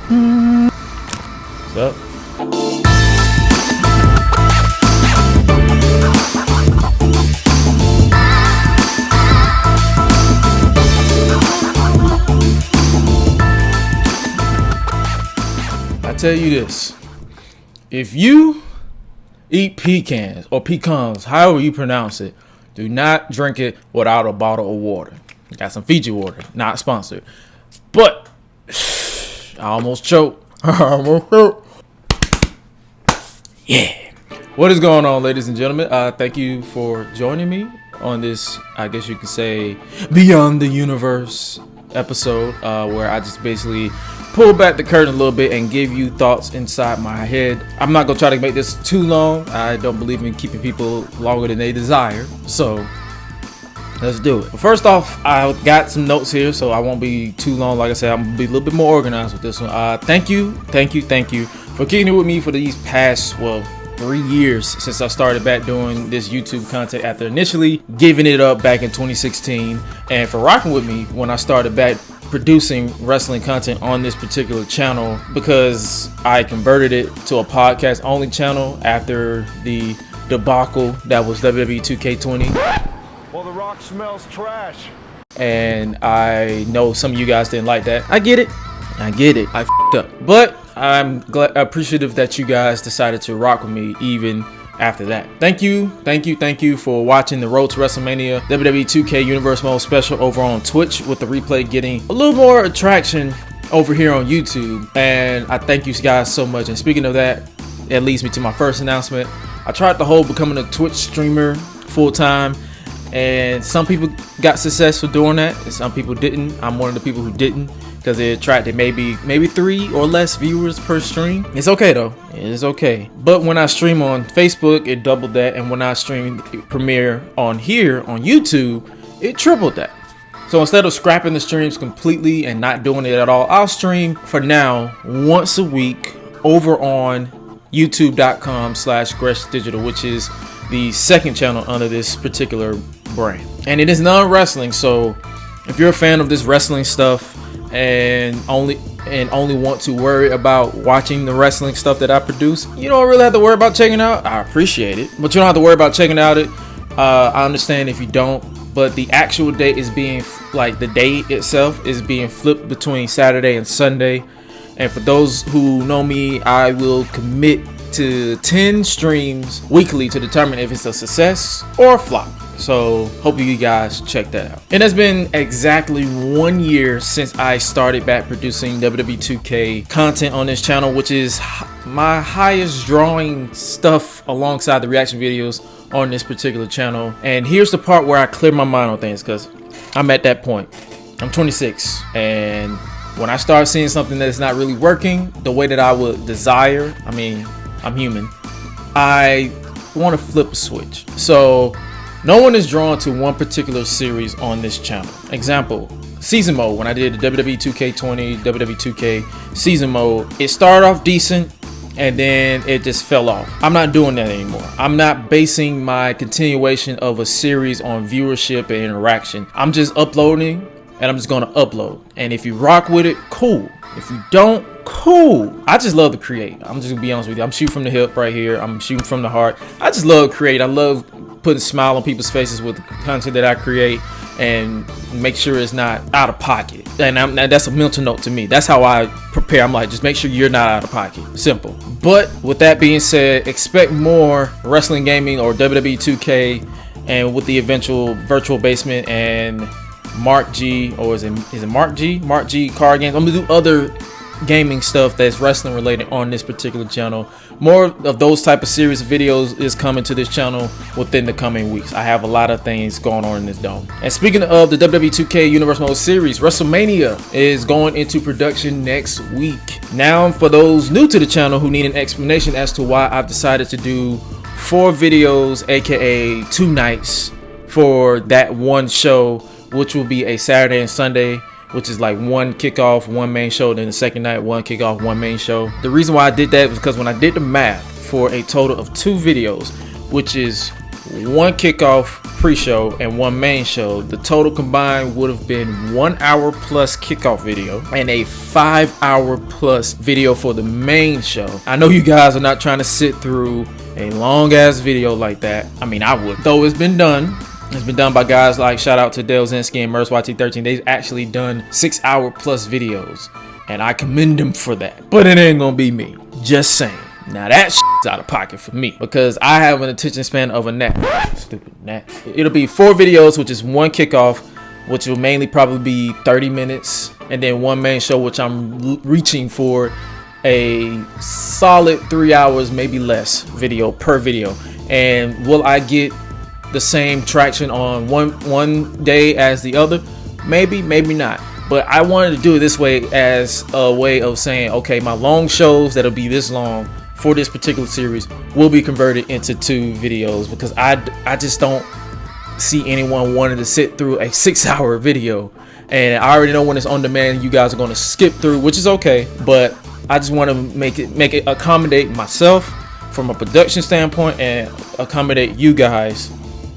What's up? I tell you this, if you eat pecans or pecans, however you pronounce it, do not drink it without a bottle of water. Got some Fiji water, not sponsored. But I almost choked. Yeah. What is going on, ladies and gentlemen? Thank you for joining me on this, I guess you could say, Beyond the Universe episode, where I just basically pull back the curtain a little bit and give you thoughts inside my head. I'm not gonna try to make this too long. I don't believe in keeping people longer than they desire. So let's do it. But first off, I got some notes here, so I won't be too long. Like I said, I'm gonna be a little bit more organized with this one. Thank you for kicking it with me for these past, 3 years since I started back doing this YouTube content after initially giving it up back in 2016, and for rocking with me when I started back producing wrestling content on this particular channel, because I converted it to a podcast only channel after the debacle that was WWE 2K20. Well, the Rock smells trash. And I know some of you guys didn't like that. I get it. I f***ed up. But I'm appreciative that you guys decided to rock with me even after that. Thank you for watching the Road to WrestleMania WWE 2K Universe Mode special over on Twitch, with the replay getting a little more attraction over here on YouTube. And I thank you guys so much. And speaking of that, it leads me to my first announcement. I tried the whole becoming a Twitch streamer full time, and some people got successful doing that and some people didn't. I'm one of the people who didn't, because it attracted maybe 3 or less viewers per stream. It's okay though, it is okay. But when I stream on Facebook, it doubled that, and when I stream Premiere on here on YouTube, it tripled that. So instead of scrapping the streams completely and not doing it at all, I'll stream for now once a week over on youtube.com/GreshDigital, which is the second channel under this particular brand. And it is non-wrestling, so if you're a fan of this wrestling stuff and only want to worry about watching the wrestling stuff that I produce, you don't really have to worry about checking out. I appreciate it, but you don't have to worry about checking out it. I understand if you don't, but the actual date is being, the day itself is being flipped between Saturday and Sunday. And for those who know me, I will commit to 10 streams weekly to determine if it's a success or a flop. So hope you guys check that out. It has been exactly 1 year since I started back producing WWE 2K content on this channel, which is my highest drawing stuff alongside the reaction videos on this particular channel. And here's the part where I clear my mind on things, because I'm at that point. I'm 26, and when I start seeing something that's not really working the way that I would desire, I mean, I'm human, I want to flip a switch. So no one is drawn to one particular series on this channel. Example, season mode. When I did the WWE 2K20, WWE 2K season mode, it started off decent and then it just fell off. I'm not doing that anymore. I'm not basing my continuation of a series on viewership and interaction. I'm just uploading, and I'm just gonna upload. And if you rock with it, cool. If you don't, cool. I just love to create. I'm just gonna be honest with you. I'm shooting from the hip right here. I'm shooting from the heart. I just love to create. I love putting a smile on people's faces with the content that I create, and make sure it's not out of pocket. And that's a mental note to me. That's how I prepare. I'm like, just make sure you're not out of pocket. Simple. But with that being said, expect more wrestling gaming or WWE 2K, and with the eventual virtual basement and Mark G, or is it Mark G? Mark G card games. I'm gonna do other gaming stuff that's wrestling related on this particular channel. More of those type of series of videos is coming to this channel within the coming weeks. I have a lot of things going on in this dome. And speaking of the WWE 2K Universe Mode series, WrestleMania is going into production next week. Now, for those new to the channel who need an explanation as to why I've decided to do 4 videos, aka 2 nights, for that one show, which will be a Saturday and Sunday, which is like one kickoff, one main show, then the second night, one kickoff, one main show. The reason why I did that was because when I did the math for a total of 2 videos, which is one kickoff pre-show and one main show, the total combined would have been 1 hour plus kickoff video and a 5 hour plus video for the main show. I know you guys are not trying to sit through a long ass video like that. I mean, I would, though. It's been done. It's been done by guys like, shout out to Dale Zinski and Merce YT13. They've actually done 6 hour plus videos, and I commend them for that. But it ain't gonna be me. Just saying. Now that shit's out of pocket for me because I have an attention span of a gnat. Stupid gnat. It'll be 4 videos, which is one kickoff, which will mainly probably be 30 minutes, and then one main show, which I'm reaching for a solid 3 hours, maybe less video per video. And will I get the same traction on one day as the other? Maybe, maybe not. But I wanted to do it this way as a way of saying, okay, my long shows that'll be this long for this particular series will be converted into 2 videos, because I just don't see anyone wanting to sit through a 6 hour video. And I already know when it's on demand, you guys are going to skip through, which is okay. But I just want to make it accommodate myself from a production standpoint and accommodate you guys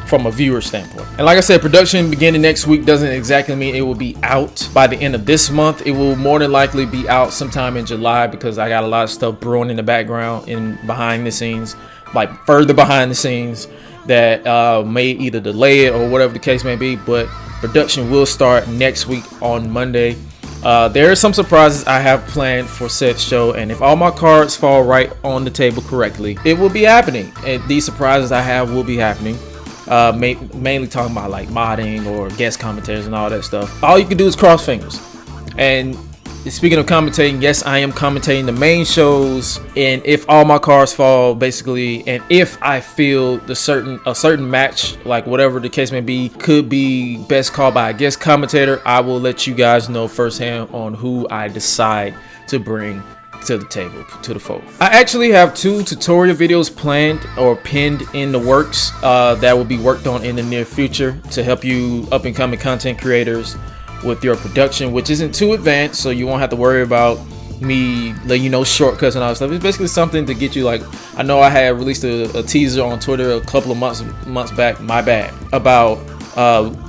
from a viewer standpoint. And like I said, production beginning next week doesn't exactly mean it will be out by the end of this month. It will more than likely be out sometime in July, because I got a lot of stuff brewing in the background and behind the scenes, like further behind the scenes, that may either delay it or whatever the case may be. But production will start next week on Monday. There are some surprises I have planned for said show, and if all my cards fall right on the table correctly, it will be happening. And these surprises I have will be happening. Mainly talking about like modding or guest commentators and all that stuff. All you can do is cross fingers. And speaking of commentating, yes, I am commentating the main shows, and if all my cards fall, basically, and if I feel a certain match, like whatever the case may be, could be best called by a guest commentator, I will let you guys know firsthand on who I decide to bring to the table, to the fold. I actually have 2 tutorial videos planned or pinned in the works that will be worked on in the near future to help you up and coming content creators with your production, which isn't too advanced, so you won't have to worry about me letting you know shortcuts and all that stuff. It's basically something to get you, like, I know I had released a teaser on Twitter a couple of months back, my bad, about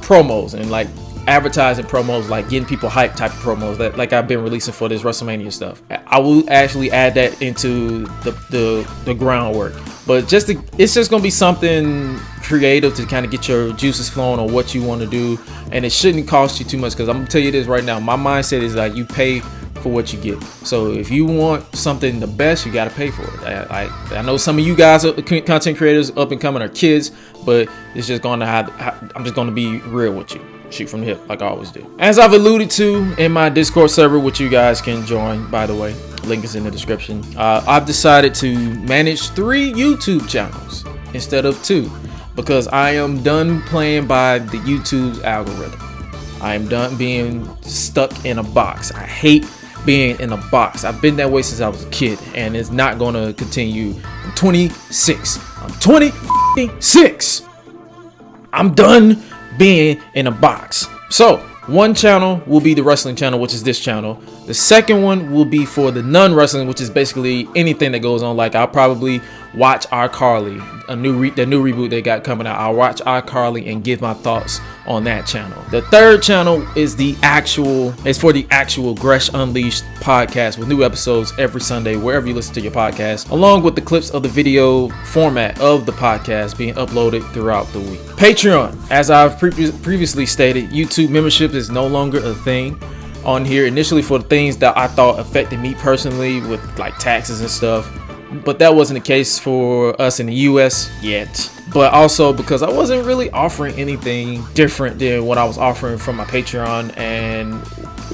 promos and like advertising promos, like getting people hyped type of promos that like I've been releasing for this WrestleMania stuff. I will actually add that into the groundwork, but it's just gonna be something creative to kind of get your juices flowing on what you want to do, and it shouldn't cost you too much, because I'm gonna tell you this right now, my mindset is like you pay for what you get. So if you want something the best, you got to pay for it. I know some of you guys are content creators up and coming are kids, but it's just going to I'm just going to be real with you. Shoot from the hip like I always do. As I've alluded to in my Discord server, which you guys can join, by the way, link is in the description. I've decided to manage 3 YouTube channels instead of 2, because I am done playing by the YouTube's algorithm. I am done being stuck in a box. I hate being in a box. I've been that way since I was a kid, and it's not going to continue. I'm 26. I'm 26. I'm done being in a box. So one channel will be the wrestling channel, which is this channel. The second one will be for the non-wrestling, which is basically anything that goes on. Like I'll probably watch iCarly, the new reboot they got coming out. I'll watch iCarly and give my thoughts on that channel. The third channel is for the actual Gresh Unleashed podcast, with new episodes every Sunday wherever you listen to your podcast, along with the clips of the video format of the podcast being uploaded throughout the week. Patreon, as I've previously stated, YouTube membership is no longer a thing on here, initially for the things that I thought affected me personally with like taxes and stuff, but that wasn't the case for us in the US yet. But also because I wasn't really offering anything different than what I was offering from my Patreon. And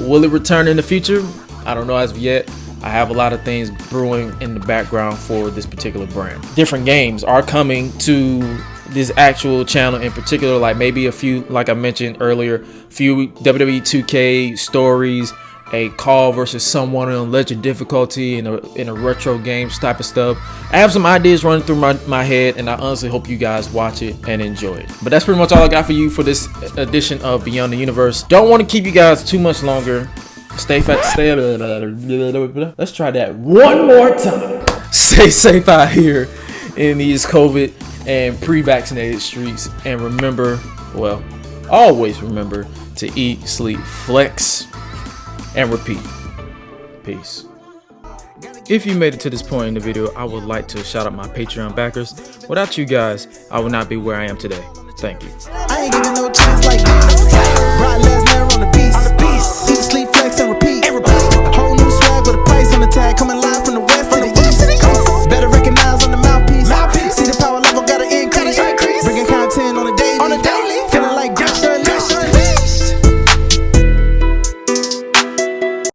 will it return in the future? I don't know as of yet. I have a lot of things brewing in the background for this particular brand. Different games are coming to this actual channel in particular, like maybe a few, like I mentioned earlier, few WWE 2K stories, a call versus someone on legend difficulty in a retro games type of stuff. I have some ideas running through my head, and I honestly hope you guys watch it and enjoy it. But that's pretty much all I got for you for this edition of Beyond the Universe. Don't want to keep you guys too much longer. Let's try that one more time. Stay safe out here in these COVID and pre-vaccinated streets. And remember, well, always remember to eat, sleep, flex, and repeat. Peace. If you made it to this point in the video, I would like to shout out my Patreon backers. Without you guys, I would not be where I am today. Thank you. I ain't giving no chance like